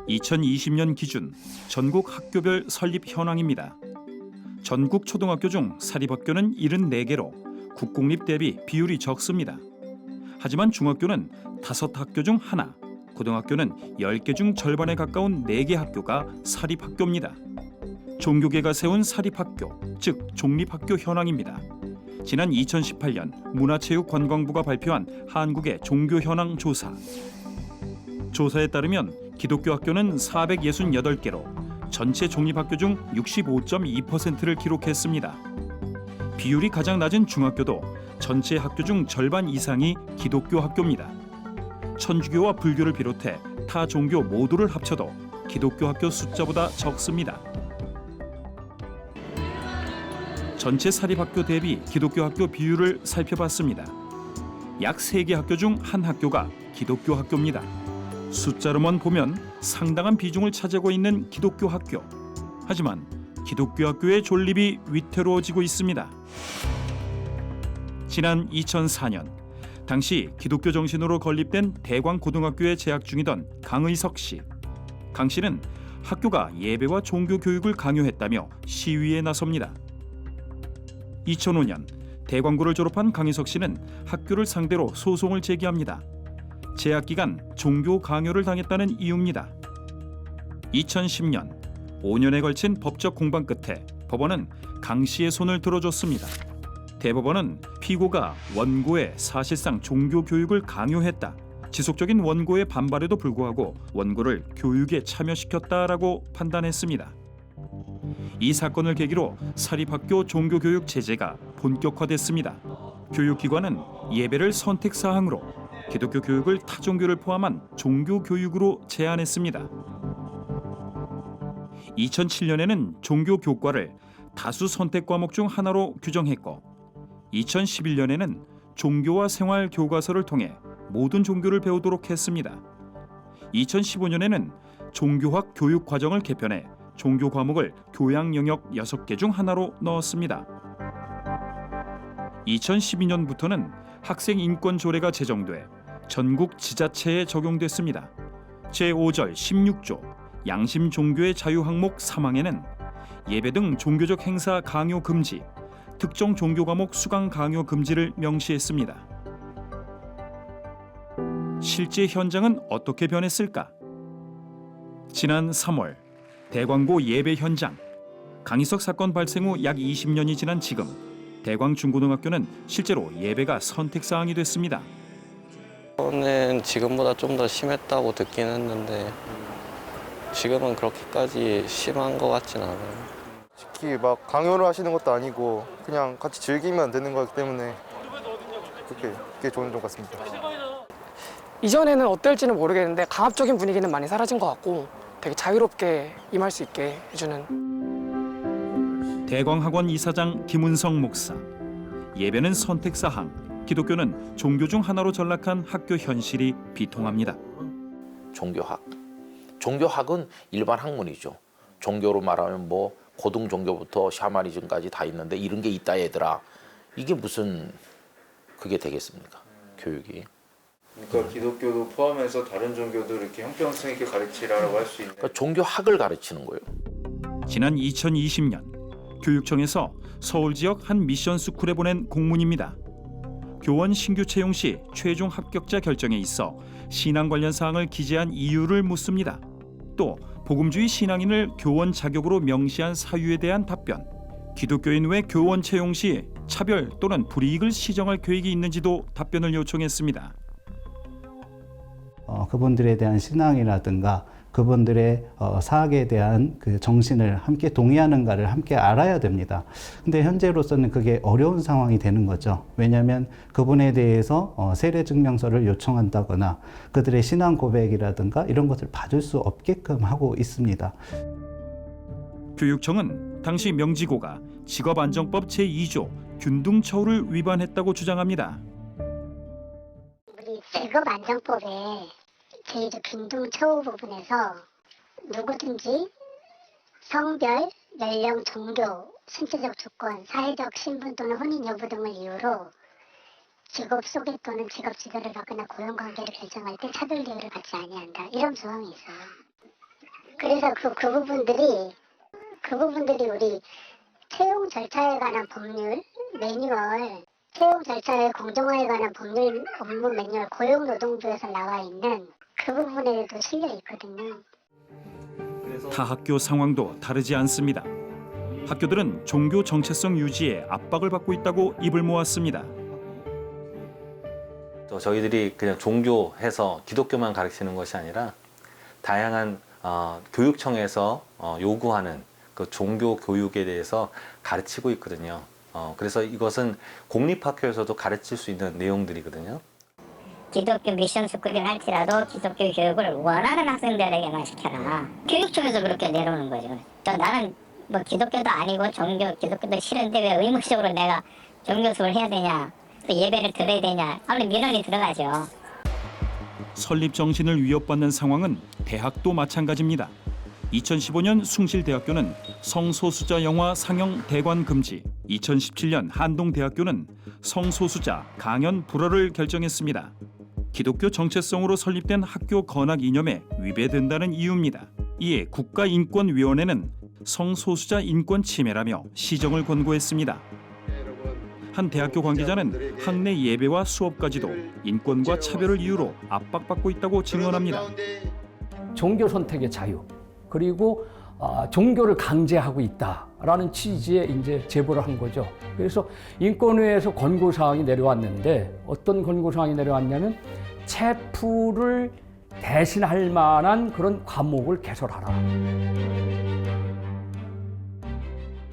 2020년 기준 전국 학교별 설립 현황입니다. 전국 초등학교 중 사립학교는 74개로 국공립 대비 비율이 적습니다. 하지만 중학교는 5학교 중 하나, 고등학교는 10개 중 절반에 가까운 4개 학교가 사립학교입니다. 종교계가 세운 사립학교, 즉 종립학교 현황입니다. 지난 2018년 문화체육관광부가 발표한 한국의 종교 현황 조사. 조사에 따르면 기독교 학교는 468개로 전체 종립학교 중 65.2%를 기록했습니다. 비율이 가장 낮은 중학교도 전체 학교 중 절반 이상이 기독교 학교입니다. 천주교와 불교를 비롯해 타 종교 모두를 합쳐도 기독교 학교 숫자보다 적습니다. 전체 사립학교 대비 기독교 학교 비율을 살펴봤습니다. 약 3개 학교 중 한 학교가 기독교 학교입니다. 숫자로만 보면 상당한 비중을 차지하고 있는 기독교 학교. 하지만 기독교 학교의 존립이 위태로워지고 있습니다. 지난 2004년 당시 기독교 정신으로 건립된 대광고등학교에 재학 중이던 강의석 씨. 강 씨는 학교가 예배와 종교 교육을 강요했다며 시위에 나섭니다. 2005년 대광고를 졸업한 강의석 씨는 학교를 상대로 소송을 제기합니다. 재학 기간 종교 강요를 당했다는 이유입니다. 2010년 5년에 걸친 법적 공방 끝에 법원은 강 씨의 손을 들어줬습니다. 대법원은 피고가 원고에 사실상 종교 교육을 강요했다. 지속적인 원고의 반발에도 불구하고 원고를 교육에 참여시켰다라고 판단했습니다. 이 사건을 계기로 사립학교 종교교육 제재가 본격화됐습니다. 교육기관은 예배를 선택사항으로 기독교 교육을 타종교를 포함한 종교교육으로 제한했습니다. 2007년에는 종교교과를 다수 선택 과목 중 하나로 규정했고 2011년에는 종교와 생활 교과서를 통해 모든 종교를 배우도록 했습니다. 2015년에는 종교학 교육 과정을 개편해 종교 과목을 교양 영역 6개 중 하나로 넣었습니다. 2012년부터는 학생 인권 조례가 제정돼 전국 지자체에 적용됐습니다. 제5절 16조 양심 종교의 자유 항목 3항에는 예배 등 종교적 행사 강요 금지, 특정 종교 과목 수강 강요 금지를 명시했습니다. 실제 현장은 어떻게 변했을까? 지난 3월 대광고 예배 현장. 강희석 사건 발생 후 약 20년이 지난 지금 대광중고등학교는 실제로 예배가 선택사항이 됐습니다. 저는 지금보다 좀 더 심했다고 듣긴 했는데 지금은 그렇게까지 심한 것 같진 않아요. 특히 막 강요를 하시는 것도 아니고 그냥 같이 즐기면 되는 거기 때문에 그게 좋은 점 같습니다. 이전에는 어떨지는 모르겠는데 강압적인 분위기는 많이 사라진 것 같고 되게 자유롭게 임할 수 있게 해주는. 대광학원 이사장 김은성 목사. 예배는 선택사항, 기독교는 종교 중 하나로 전락한 학교 현실이 비통합니다. 종교학은 일반 학문이죠. 종교로 말하면 뭐 고등 종교부터 샤머니즘까지 다 있는데 이런 게 있다 얘들아. 이게 무슨 그게 되겠습니까? 교육이. 그러니까 기독교도 포함해서 다른 종교도 이렇게 형평성 있게 가르치라고 할 수 있는. 그러니까 종교학을 가르치는 거예요. 지난 2020년 교육청에서 서울 지역 한 미션 스쿨에 보낸 공문입니다. 교원 신규 채용 시 최종 합격자 결정에 있어 신앙 관련 사항을 기재한 이유를 묻습니다. 또 복음주의 신앙인을 교원 자격으로 명시한 사유에 대한 답변. 기독교인 외 교원 채용 시 차별 또는 불이익을 시정할 계획이 있는지도 답변을 요청했습니다. 그분들에 대한 신앙이라든가 그분들의 사학에 대한 그 정신을 함께 동의하는가를 함께 알아야 됩니다. 근데 현재로서는 그게 어려운 상황이 되는 거죠. 왜냐하면 그분에 대해서 세례 증명서를 요청한다거나 그들의 신앙 고백이라든가 이런 것을 받을 수 없게끔 하고 있습니다. 교육청은 당시 명지고가 직업안정법 제2조 균등처우를 위반했다고 주장합니다. 우리 직업안정법에 제2조 균등처우 부분에서 누구든지 성별, 연령, 종교, 신체적 조건, 사회적 신분 또는 혼인 여부 등을 이유로 직업 소개 또는 직업 지도를 받거나 고용관계를 결정할 때 차별 이유를 받지 아니한다. 이런 조항이 있어요. 그래서 그 부분들이 우리 채용 절차에 관한 법률 매뉴얼, 채용 절차의 공정화에 관한 법률 업무 매뉴얼 고용노동부에서 나와 있는 그 부분에도 실려 있거든요. 타 학교 상황도 다르지 않습니다. 학교들은 종교 정체성 유지에 압박을 받고 있다고 입을 모았습니다. 또 저희들이 그냥 종교해서 기독교만 가르치는 것이 아니라 다양한 교육청에서 요구하는 그 종교 교육에 대해서 가르치고 있거든요. 그래서 이것은 공립학교에서도 가르칠 수 있는 내용들이거든요. 기독교 미션 스쿨을 할지라도 기독교 교육을 원하는 학생들에게만 시켜라. 교육청에서 그렇게 내려오는 거죠. 나는 뭐 기독교도 아니고 기독교도 싫은데 왜 의무적으로 내가 종교 수업을 해야 되냐, 또 예배를 드려야 되냐, 아무래도 민원이 들어가죠. 설립 정신을 위협받는 상황은 대학도 마찬가지입니다. 2015년 숭실대학교는 성소수자 영화 상영 대관 금지, 2017년 한동대학교는 성소수자 강연 불허를 결정했습니다. 기독교 정체성으로 설립된 학교 건학 이념에 위배된다는 이유입니다. 이에 국가인권위원회는 성소수자 인권 침해라며 시정을 권고했습니다. 한 대학교 관계자는 학내 예배와 수업까지도 인권과 차별을 이유로 압박받고 있다고 증언합니다. 종교 선택의 자유, 그리고 종교를 강제하고 있다라는 취지의 이제 제보를 한 거죠. 그래서 인권위에서 권고사항이 내려왔는데 어떤 권고사항이 내려왔냐면 체포를 대신할 만한 그런 과목을 개설하라.